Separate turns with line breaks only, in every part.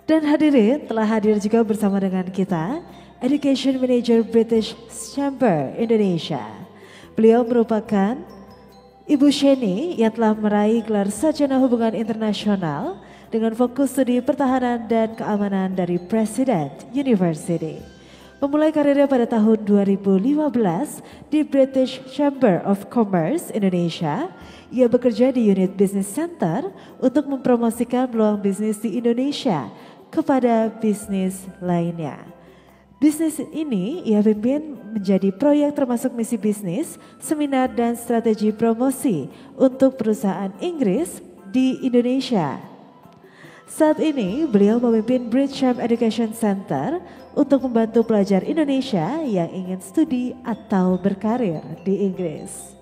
Dan hadirin telah hadir juga bersama dengan kita Education Manager British Chamber Indonesia. Beliau merupakan Ibu Sheni yang telah meraih gelar sarjana hubungan internasional dengan fokus studi pertahanan dan keamanan dari President University. Memulai karirnya pada tahun 2015 di British Chamber of Commerce Indonesia, ia bekerja di unit Business Center untuk mempromosikan peluang bisnis di Indonesia kepada bisnis lainnya. Bisnis ini ia pimpin menjadi proyek termasuk misi bisnis, seminar dan strategi promosi untuk perusahaan Inggris di Indonesia. Saat ini beliau memimpin Bridgesham Education Center untuk membantu pelajar Indonesia yang ingin studi atau berkarir di Inggris.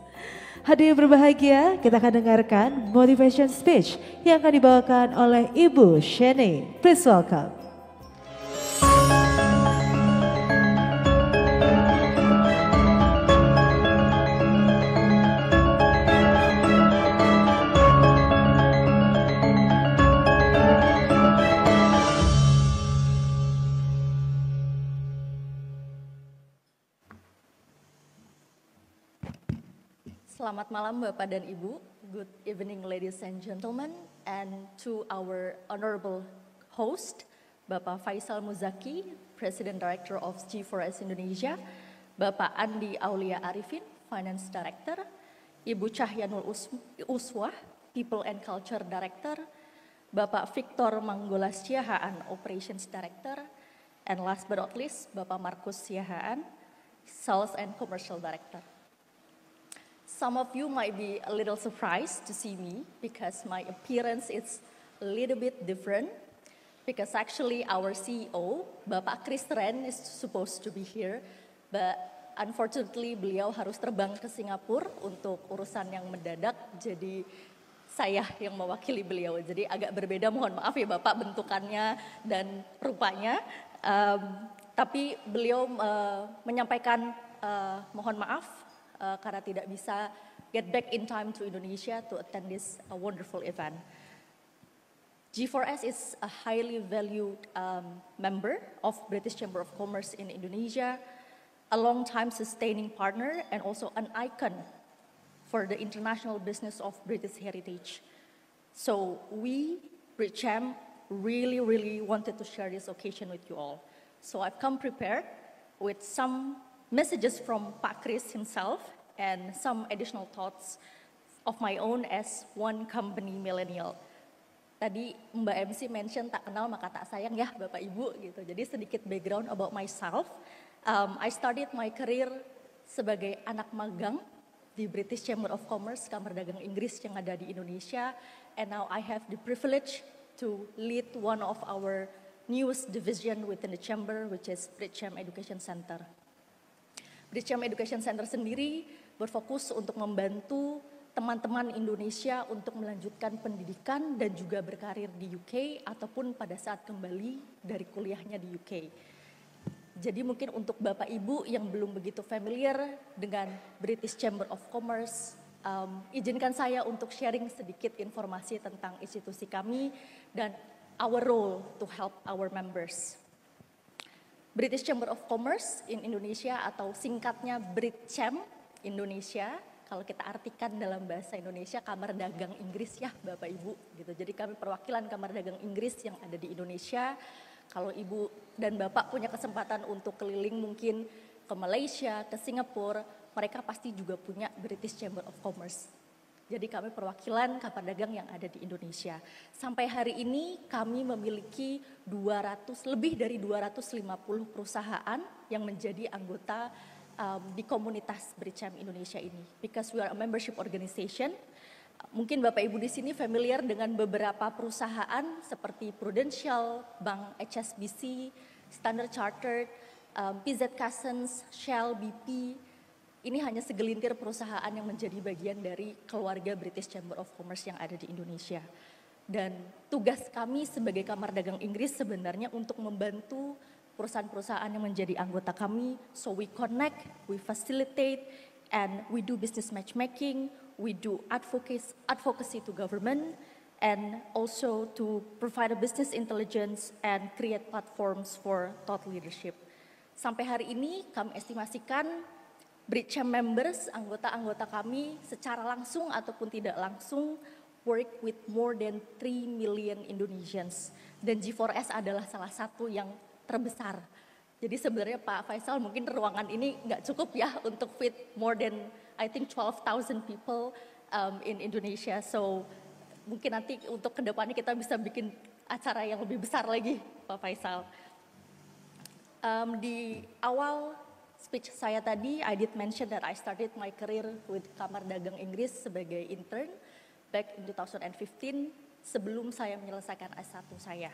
Hadirin berbahagia, kita akan dengarkan motivation speech yang akan dibawakan oleh Ibu Sheni. Please welcome.
Selamat malam Bapak dan Ibu, good evening ladies and gentlemen, and to our honorable host, Bapak Faisal Muzaki, President Director of G4S Indonesia, Bapak Andi Aulia Arifin, Finance Director, Ibu Cahyanul Uswah, People and Culture Director, Bapak Victor Manggola Siahaan, Operations Director, and last but not least, Bapak Markus Siahaan, Sales and Commercial Director. Some of you might be a little surprised to see me because my appearance is a little bit different because actually our CEO, Bapak Chris Ren, is supposed to be here, but unfortunately beliau harus terbang ke Singapura untuk urusan yang mendadak, jadi saya yang mewakili beliau. Jadi agak berbeda, mohon maaf ya Bapak bentukannya dan rupanya, tapi beliau menyampaikan mohon maaf, karena tidak bisa get back in time to Indonesia to attend this wonderful event. G4S is a highly valued member of British Chamber of Commerce in Indonesia, a long-time sustaining partner and also an icon for the international business of British heritage. So we, Bridgecham, really wanted to share this occasion with you all. So I've come prepared with some messages from Pak Chris himself and some additional thoughts of my own as one company millennial. Tadi Mbak MC mention tak kenal maka tak sayang ya Bapak Ibu gitu. Jadi sedikit background about myself. I started my career sebagai anak magang di British Chamber of Commerce, Kamar Dagang Inggris yang ada di Indonesia. And now I have the privilege to lead one of our newest division within the chamber, which is Bridgecham Education Center. Bridgecham Education Center sendiri berfokus untuk membantu teman-teman Indonesia untuk melanjutkan pendidikan dan juga berkarir di UK ataupun pada saat kembali dari kuliahnya di UK. Jadi mungkin untuk Bapak Ibu yang belum begitu familiar dengan British Chamber of Commerce, izinkan saya untuk sharing sedikit informasi tentang institusi kami dan our role to help our members. British Chamber of Commerce in Indonesia atau singkatnya Bridgecham Indonesia, kalau kita artikan dalam bahasa Indonesia Kamar Dagang Inggris ya Bapak Ibu gitu. Jadi kami perwakilan Kamar Dagang Inggris yang ada di Indonesia. Kalau Ibu dan Bapak punya kesempatan untuk keliling mungkin ke Malaysia, ke Singapura, mereka pasti juga punya British Chamber of Commerce. Jadi kami perwakilan Kamar Dagang yang ada di Indonesia. Sampai hari ini kami memiliki lebih dari 250 perusahaan yang menjadi anggota di komunitas Bridgecham Indonesia ini. Because we are a membership organization. Mungkin Bapak Ibu di sini familiar dengan beberapa perusahaan seperti Prudential, Bank HSBC, Standard Chartered, PZ Cussons, Shell, BP. Ini hanya segelintir perusahaan yang menjadi bagian dari keluarga British Chamber of Commerce yang ada di Indonesia. Dan tugas kami sebagai Kamar Dagang Inggris sebenarnya untuk membantu perusahaan-perusahaan yang menjadi anggota kami. So we connect, we facilitate, and we do business matchmaking, we do advocacy to government, and also to provide a business intelligence and create platforms for thought leadership. Sampai hari ini kami estimasikan BRICAM members, anggota-anggota kami secara langsung ataupun tidak langsung work with more than 3 million Indonesians. Dan G4S adalah salah satu yang terbesar. Jadi sebenarnya Pak Faisal mungkin ruangan ini nggak cukup ya untuk fit more than I think 12,000 people in Indonesia. So mungkin nanti untuk kedepannya kita bisa bikin acara yang lebih besar lagi Pak Faisal. Di awal speech saya tadi, I did mention that I started my career with Kamar Dagang Inggris sebagai intern back in 2015 sebelum saya menyelesaikan S1 saya.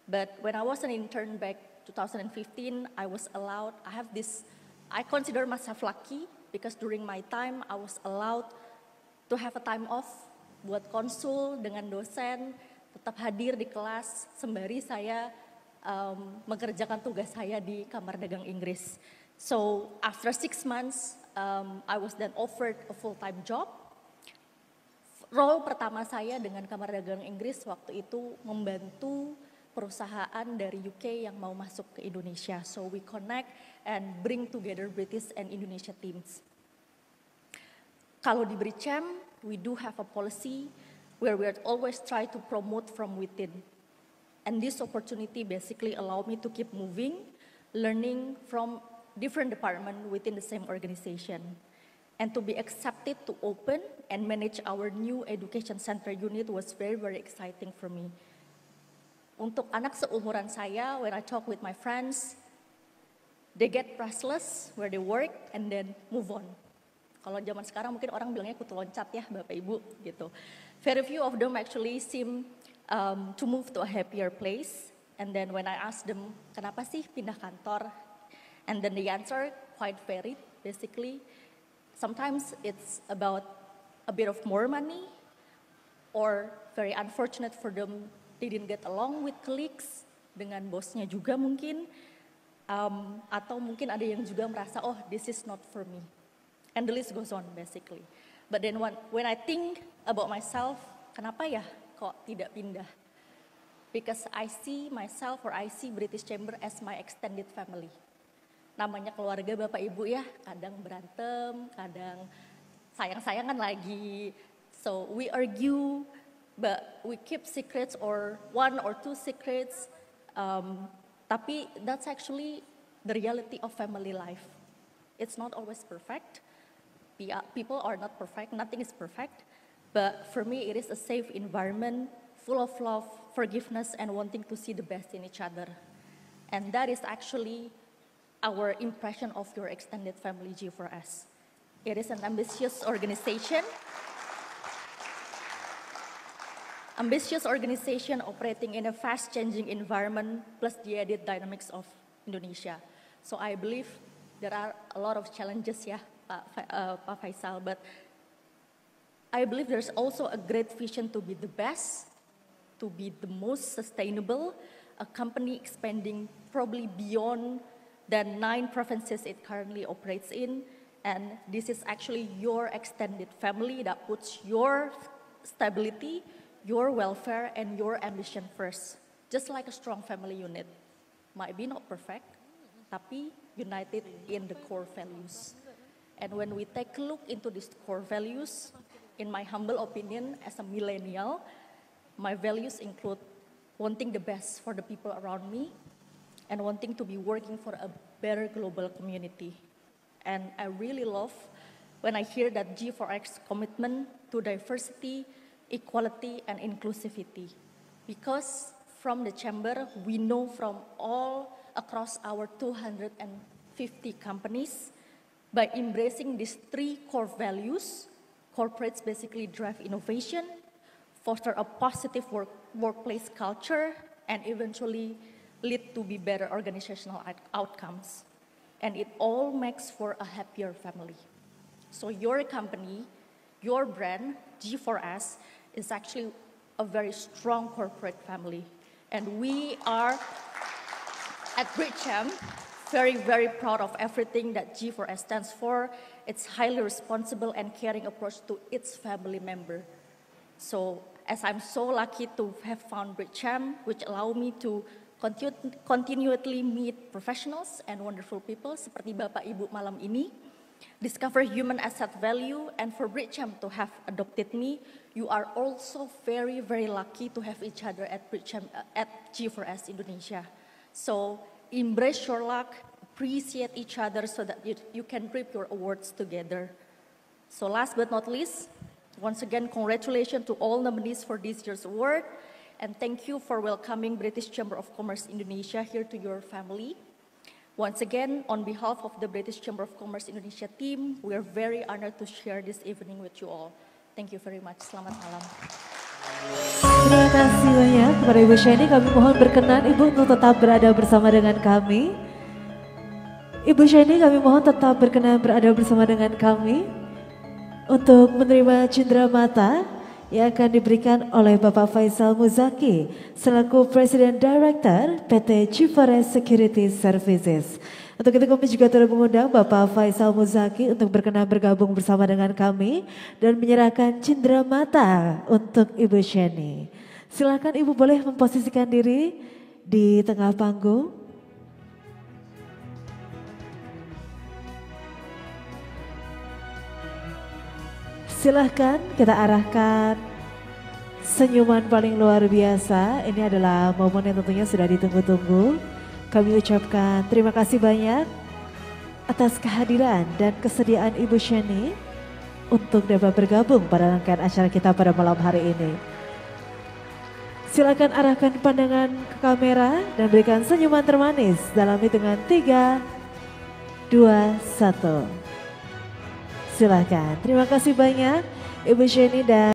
But when I was an intern back 2015, I consider myself lucky because during my time I was allowed to have a time off buat konsul dengan dosen, tetap hadir di kelas sembari saya mengerjakan tugas saya di Kamar Dagang Inggris. So after 6 months, I was then offered a full-time job. Role pertama saya dengan Kamar Dagang Inggris waktu itu membantu perusahaan dari UK yang mau masuk ke Indonesia. So we connect and bring together British and Indonesia teams. Kalau di BRICAM, we do have a policy where we always try to promote from within. And this opportunity basically allowed me to keep moving, learning from different departments within the same organization. And to be accepted to open and manage our new education center unit was very, very exciting for me. Untuk anak seumuran saya, when I talk with my friends, they get restless where they work and then move on. Kalau zaman sekarang mungkin orang bilangnya kutu loncat ya Bapak Ibu gitu. Very few of them actually seem to move to a happier place. And then when I ask them, kenapa sih pindah kantor? And then the answer quite varied basically. Sometimes it's about a bit of more money, or very unfortunate for them, they didn't get along with colleagues, dengan bosnya juga mungkin, atau mungkin ada yang juga merasa, oh this is not for me. And the list goes on basically. But then when I think about myself, kenapa ya kok tidak pindah? Because I see myself or I see British Chamber as my extended family. Namanya keluarga Bapak Ibu ya, kadang berantem, kadang sayang-sayangan lagi. So we argue, but we keep secrets or 1 or 2 secrets. Tapi that's actually the reality of family life. It's not always perfect. People are not perfect, nothing is perfect. But for me, it is a safe environment, full of love, forgiveness, and wanting to see the best in each other. And that is actually our impression of your extended family G4S. It is an ambitious organization operating in a fast-changing environment, plus the added dynamics of Indonesia. So I believe there are a lot of challenges, yeah, Pak Faisal, but I believe there's also a great vision to be the best, to be the most sustainable, a company expanding probably beyond the 9 provinces it currently operates in, and this is actually your extended family that puts your stability, your welfare, and your ambition first. Just like a strong family unit. Might be not perfect, tapi united in the core values. And when we take a look into these core values, in my humble opinion as a millennial, my values include wanting the best for the people around me and wanting to be working for a better global community. And I really love when I hear that G4X commitment to diversity, equality, and inclusivity. Because from the chamber, we know from all across our 250 companies, by embracing these 3 core values, corporates basically drive innovation, foster a positive workplace culture, and eventually lead to be better organizational outcomes. And it all makes for a happier family. So your company, your brand, G4S, is actually a very strong corporate family. And we are at BRICAM very, very proud of everything that G4S stands for. It's highly responsible and caring approach to its family member. So as I'm so lucky to have found Bridgechamp, which allow me to continually meet professionals and wonderful people seperti Bapak Ibu malam ini, discover human asset value, and for Bridgechamp to have adopted me, you are also very, very lucky to have each other at Bridgechamp, at G4S Indonesia. So embrace your luck, appreciate each other so that you can reap your awards together. So last but not least, once again, congratulations to all nominees for this year's award. And thank you for welcoming British Chamber of Commerce Indonesia here to your family. Once again, on behalf of the British Chamber of Commerce Indonesia team, we are very honored to share this evening with you all. Thank you very much. Selamat malam.
Terima kasih banyak kepada Ibu Sheni. Kami mohon berkenan Ibu untuk tetap berada bersama dengan kami. Ibu Sheni, kami mohon tetap berkenan berada bersama dengan kami untuk menerima cindera mata yang akan diberikan oleh Bapak Faisal Muzaki selaku Presiden Director PT G4S Security Services. Untuk itu kami juga telah mengundang Bapak Faisal Muzaki untuk berkenan bergabung bersama dengan kami dan menyerahkan cindera mata untuk Ibu Sheni. Silakan Ibu boleh memposisikan diri di tengah panggung. Silahkan kita arahkan senyuman paling luar biasa. Ini adalah momen yang tentunya sudah ditunggu-tunggu. Kami ucapkan terima kasih banyak atas kehadiran dan kesediaan Ibu Sheni untuk dapat bergabung pada rangkaian acara kita pada malam hari ini. Silakan arahkan pandangan ke kamera dan berikan senyuman termanis dalam hitungan 3, 2, 1. Silakan. Terima kasih banyak Ibu Sheni dan